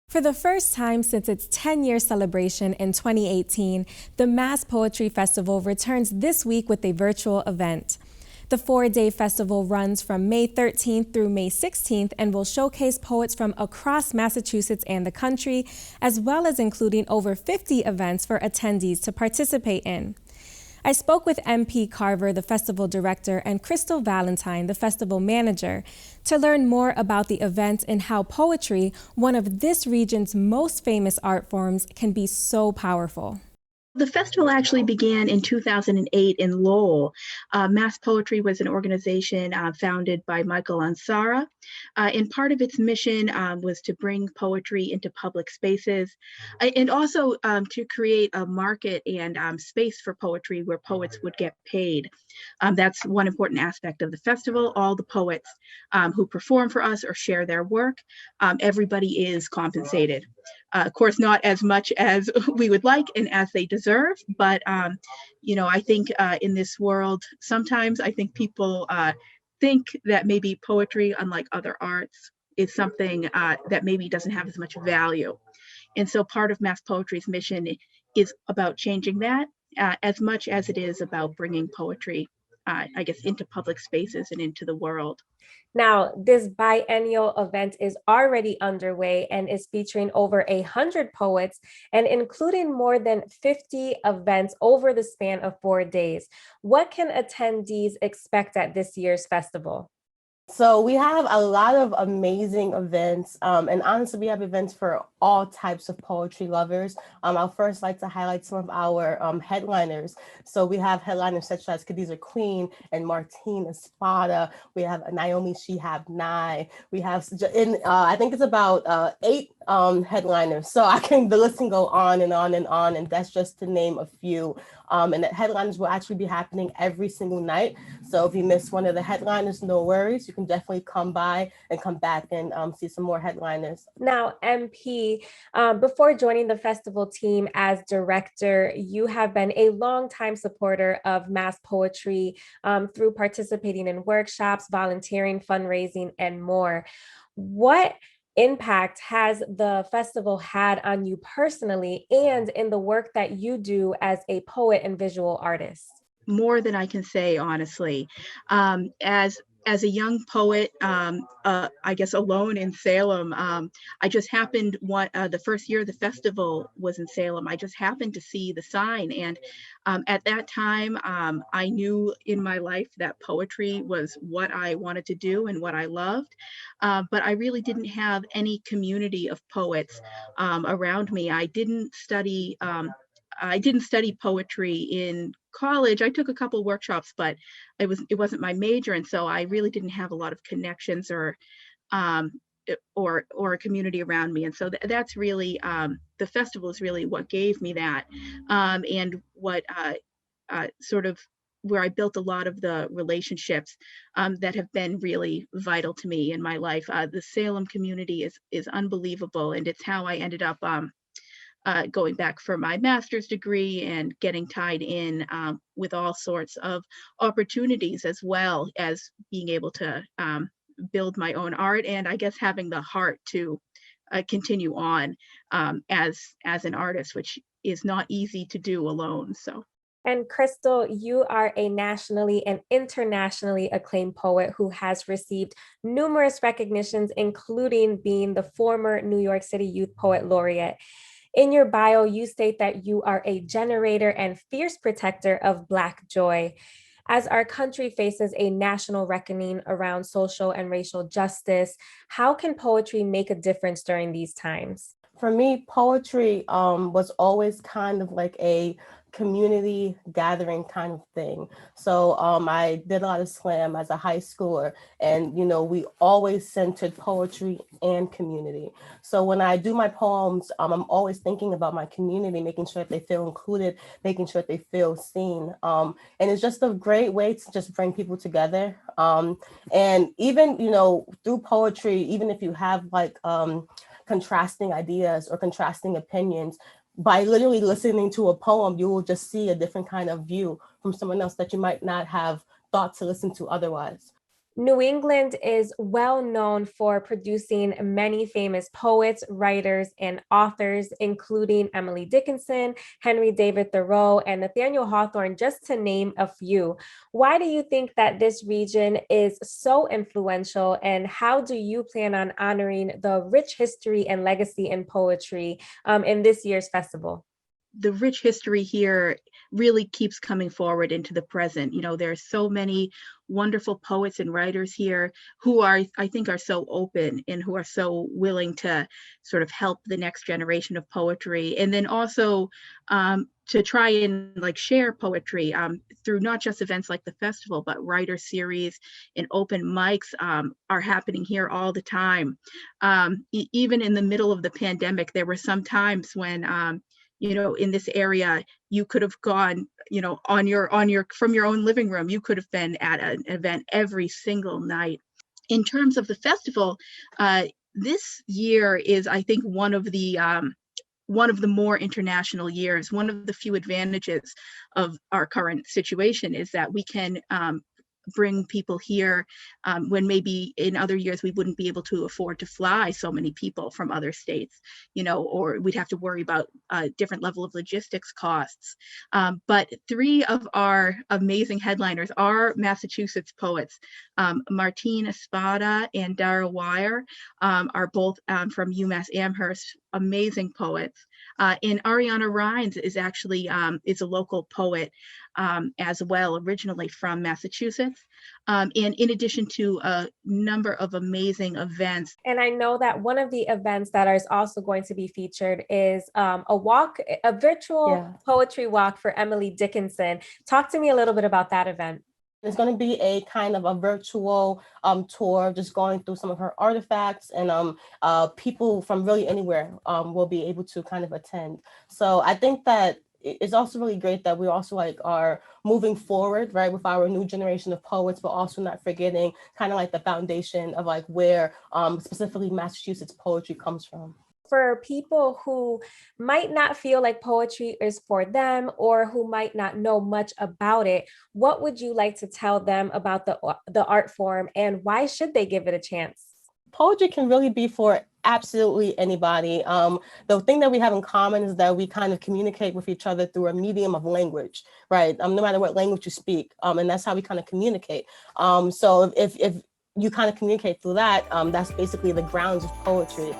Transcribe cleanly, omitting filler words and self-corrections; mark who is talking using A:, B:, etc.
A: For the first time since its 10-year celebration in 2018, the Mass Poetry Festival returns this week with a virtual event. The 4-day festival runs from May 13th through May 16th and will showcase poets from across Massachusetts and the country, as well as including over 50 events for attendees to participate in. I spoke with MP Carver, the festival director, and Crystal Valentine, the festival manager, to learn more about the event and how poetry, one of this region's most famous art forms, can be so powerful.
B: The festival actually began in 2008 in Lowell. Mass Poetry was an organization founded by Michael Ansara, and part of its mission was to bring poetry into public spaces and also to create a market and space for poetry where poets would get paid. That's one important aspect of the festival. All the poets who perform for us or share their work, everybody is compensated. Of course, not as much as we would like and as they deserve, but I think in this world, sometimes I think people think that maybe poetry, unlike other arts, is something that maybe doesn't have as much value. And so part of Mass Poetry's mission is about changing that as much as it is about bringing poetry, into public spaces and into the world.
A: Now, this biennial event is already underway and is featuring over 100 poets and including more than 50 events over the span of 4 days. What can attendees expect at this year's festival?
C: So we have a lot of amazing events, and honestly, we have events for all types of poetry lovers. I'll first like to highlight some of our headliners. So we have headliners such as Khadija Queen and Martina Spada. We have Naomi Shihab Nye. We have, I think it's about 8 headliners. So the list can go on and on and on, and that's just to name a few. And the headliners will actually be happening every single night. So if you miss one of the headliners, no worries. You can definitely come by and come back and see some more headliners.
A: Now, MP, before joining the festival team as director, you have been a longtime supporter of Mass Poetry through participating in workshops, volunteering, fundraising, and more. What impact has the festival had on you personally and in the work that you do as a poet and visual artist?
B: More than I can say, honestly. As a young poet, I guess alone in Salem, I just happened, the first year the festival was in Salem, I just happened to see the sign. And at that time, I knew in my life that poetry was what I wanted to do and what I loved. But I really didn't have any community of poets around me. I didn't study poetry in college. I took a couple workshops, but it wasn't my major, and so I really didn't have a lot of connections or a community around me. And so that's really the festival is really what gave me that, and what sort of where I built a lot of the relationships that have been really vital to me in my life. The Salem community is unbelievable, and it's how I ended up going back for my master's degree and getting tied in with all sorts of opportunities, as well as being able to build my own art, and I guess having the heart to continue on as an artist, which is not easy to do alone. So.
A: And Crystal, you are a nationally and internationally acclaimed poet who has received numerous recognitions, including being the former New York City Youth Poet Laureate. In your bio, you state that you are a generator and fierce protector of Black joy. As our country faces a national reckoning around social and racial justice, how can poetry make a difference during these times?
C: For me, poetry was always kind of like a community gathering kind of thing. So I did a lot of slam as a high schooler, and we always centered poetry and community. So when I do my poems, I'm always thinking about my community, making sure that they feel included, making sure that they feel seen. And it's just a great way to just bring people together. And even through poetry, even if you have like contrasting ideas or contrasting opinions, by literally listening to a poem, you will just see a different kind of view from someone else that you might not have thought to listen to otherwise.
A: New England is well known for producing many famous poets, writers, and authors, including Emily Dickinson, Henry David Thoreau, and Nathaniel Hawthorne, just to name a few. Why do you think that this region is so influential, and how do you plan on honoring the rich history and legacy in poetry in this year's festival?
B: The rich history here really keeps coming forward into the present. You know, there's so many wonderful poets and writers here who are, I think, are so open and who are so willing to sort of help the next generation of poetry. And then also to try and like share poetry through not just events like the festival, but writer series and open mics are happening here all the time. Even in the middle of the pandemic, there were some times when you know, in this area, you could have gone, you know, from your own living room, you could have been at an event every single night. In terms of the festival, this year is, I think, one of the more international years. One of the few advantages of our current situation is that we can bring people here when maybe in other years we wouldn't be able to afford to fly so many people from other states, you know, or we'd have to worry about a different level of logistics costs. But three of our amazing headliners are Massachusetts poets. Martine Espada and Dara Wire are both from UMass Amherst, amazing poets. And Ariana Rines is actually is a local poet as well, originally from Massachusetts. And in addition to a number of amazing events.
A: And I know that one of the events that is also going to be featured is a virtual poetry walk for Emily Dickinson. Talk to me a little bit about that event.
C: It's going to be a kind of a virtual tour, just going through some of her artifacts, and people from really anywhere will be able to kind of attend. So I think that it's also really great that we also like are moving forward, right, with our new generation of poets, but also not forgetting kind of like the foundation of like where specifically Massachusetts poetry comes from.
A: For people who might not feel like poetry is for them or who might not know much about it, what would you like to tell them about the art form, and why should they give it a chance?
C: Poetry can really be for absolutely anybody. The thing that we have in common is that we kind of communicate with each other through a medium of language, right? No matter what language you speak, and that's how we kind of communicate. So if you kind of communicate through that, that's basically the grounds of poetry.